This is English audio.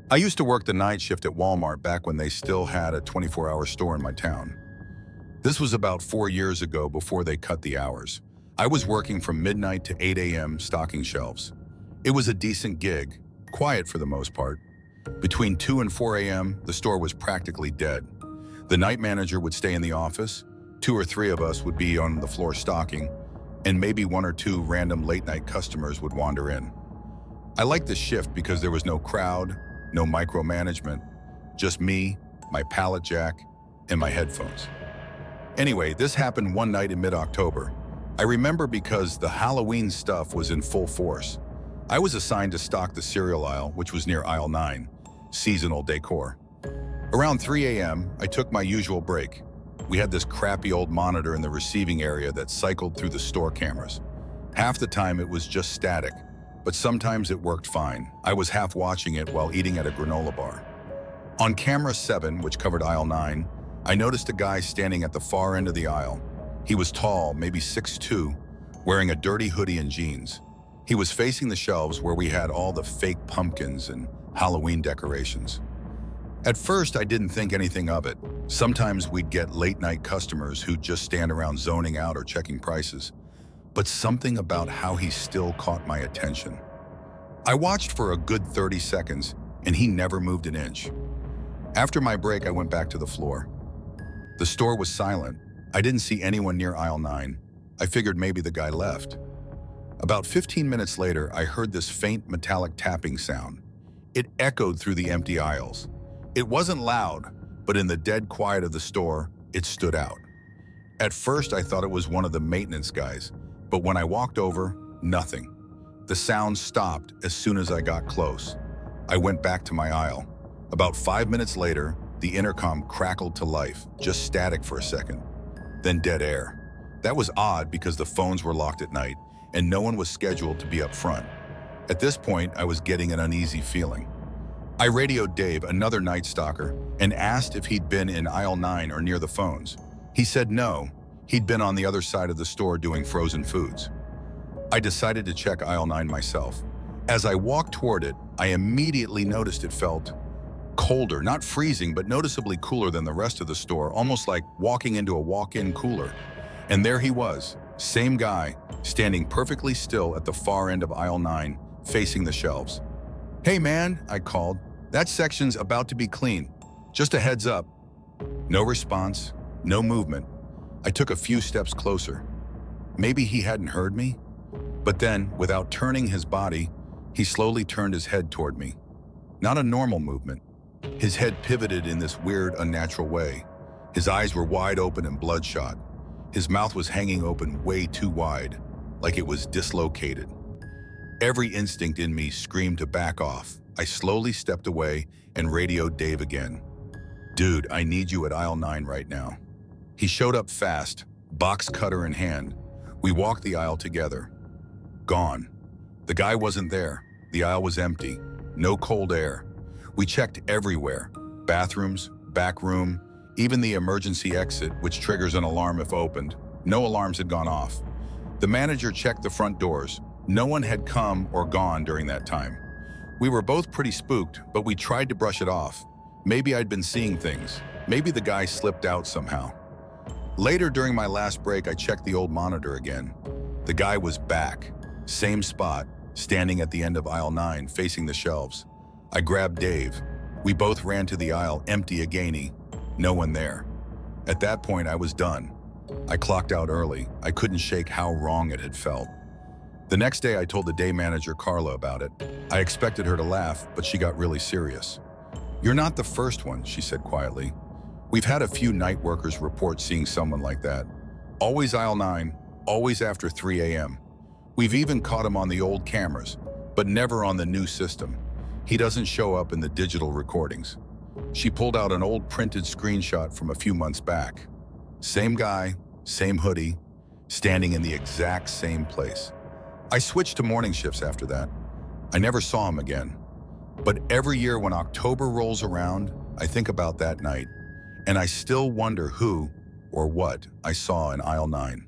I used to work the night shift at Walmart back when they still had a 24-hour store in my town. This was about 4 years ago before they cut the hours. I was working from midnight to 8 a.m. stocking shelves. It was a decent gig, quiet for the most part. Between 2 and 4 a.m., the store was practically dead. The night manager would stay in the office, 2 or 3 of us would be on the floor stocking, and maybe 1 or 2 random late-night customers would wander in. I liked the shift because there was no crowd, no micromanagement, just me, my pallet jack, and my headphones. Anyway, this happened one night in mid-October. I remember because the Halloween stuff was in full force. I was assigned to stock the cereal aisle, which was near aisle 9, seasonal decor. Around 3 a.m., I took my usual break. We had this crappy old monitor in the receiving area that cycled through the store cameras. Half the time it was just static, but sometimes it worked fine. I was half watching it while eating at a granola bar. On camera 7, which covered aisle 9, I noticed a guy standing at the far end of the aisle. He was tall, maybe 6'2", wearing a dirty hoodie and jeans. He was facing the shelves where we had all the fake pumpkins and Halloween decorations. At first, I didn't think anything of it. Sometimes we'd get late-night customers who'd just stand around zoning out or checking prices. But something about how he still caught my attention. I watched for a good 30 seconds, and he never moved an inch. After my break, I went back to the floor. The store was silent. I didn't see anyone near aisle 9. I figured maybe the guy left. About 15 minutes later, I heard this faint metallic tapping sound. It echoed through the empty aisles. It wasn't loud, but in the dead quiet of the store, it stood out. At first, I thought it was one of the maintenance guys, but when I walked over, nothing. The sound stopped as soon as I got close. I went back to my aisle. About 5 minutes later, the intercom crackled to life, just static for a second, then dead air. That was odd because the phones were locked at night and no one was scheduled to be up front. At this point, I was getting an uneasy feeling. I radioed Dave, another night stalker, and asked if he'd been in aisle 9 or near the phones. He said no, he'd been on the other side of the store doing frozen foods. I decided to check aisle 9 myself. As I walked toward it, I immediately noticed it felt colder, not freezing, but noticeably cooler than the rest of the store, almost like walking into a walk-in cooler. And there he was, same guy, standing perfectly still at the far end of aisle 9, facing the shelves. "Hey man," I called, "that section's about to be clean. Just a heads up." No response, no movement. I took a few steps closer. Maybe he hadn't heard me? But then, without turning his body, he slowly turned his head toward me. Not a normal movement. His head pivoted in this weird, unnatural way. His eyes were wide open and bloodshot. His mouth was hanging open way too wide, like it was dislocated. Every instinct in me screamed to back off. I slowly stepped away and radioed Dave again. "Dude, I need you at aisle 9 right now." He showed up fast, box cutter in hand. We walked the aisle together. Gone. The guy wasn't there. The aisle was empty. No cold air. We checked everywhere. Bathrooms, back room, even the emergency exit, which triggers an alarm if opened. No alarms had gone off. The manager checked the front doors. No one had come or gone during that time. We were both pretty spooked, but we tried to brush it off. Maybe I'd been seeing things. Maybe the guy slipped out somehow. Later during my last break, I checked the old monitor again. The guy was back. Same spot, standing at the end of aisle 9, facing the shelves. I grabbed Dave. We both ran to the aisle, empty again. No one there. At that point, I was done. I clocked out early. I couldn't shake how wrong it had felt. The next day, I told the day manager, Carla, about it. I expected her to laugh, but she got really serious. "You're not the first one," she said quietly. "We've had a few night workers report seeing someone like that. Always aisle 9, always after 3 a.m. We've even caught him on the old cameras, but never on the new system. He doesn't show up in the digital recordings." She pulled out an old printed screenshot from a few months back. Same guy, same hoodie, standing in the exact same place. I switched to morning shifts after that. I never saw him again. But every year when October rolls around, I think about that night, and I still wonder who or what I saw in aisle 9.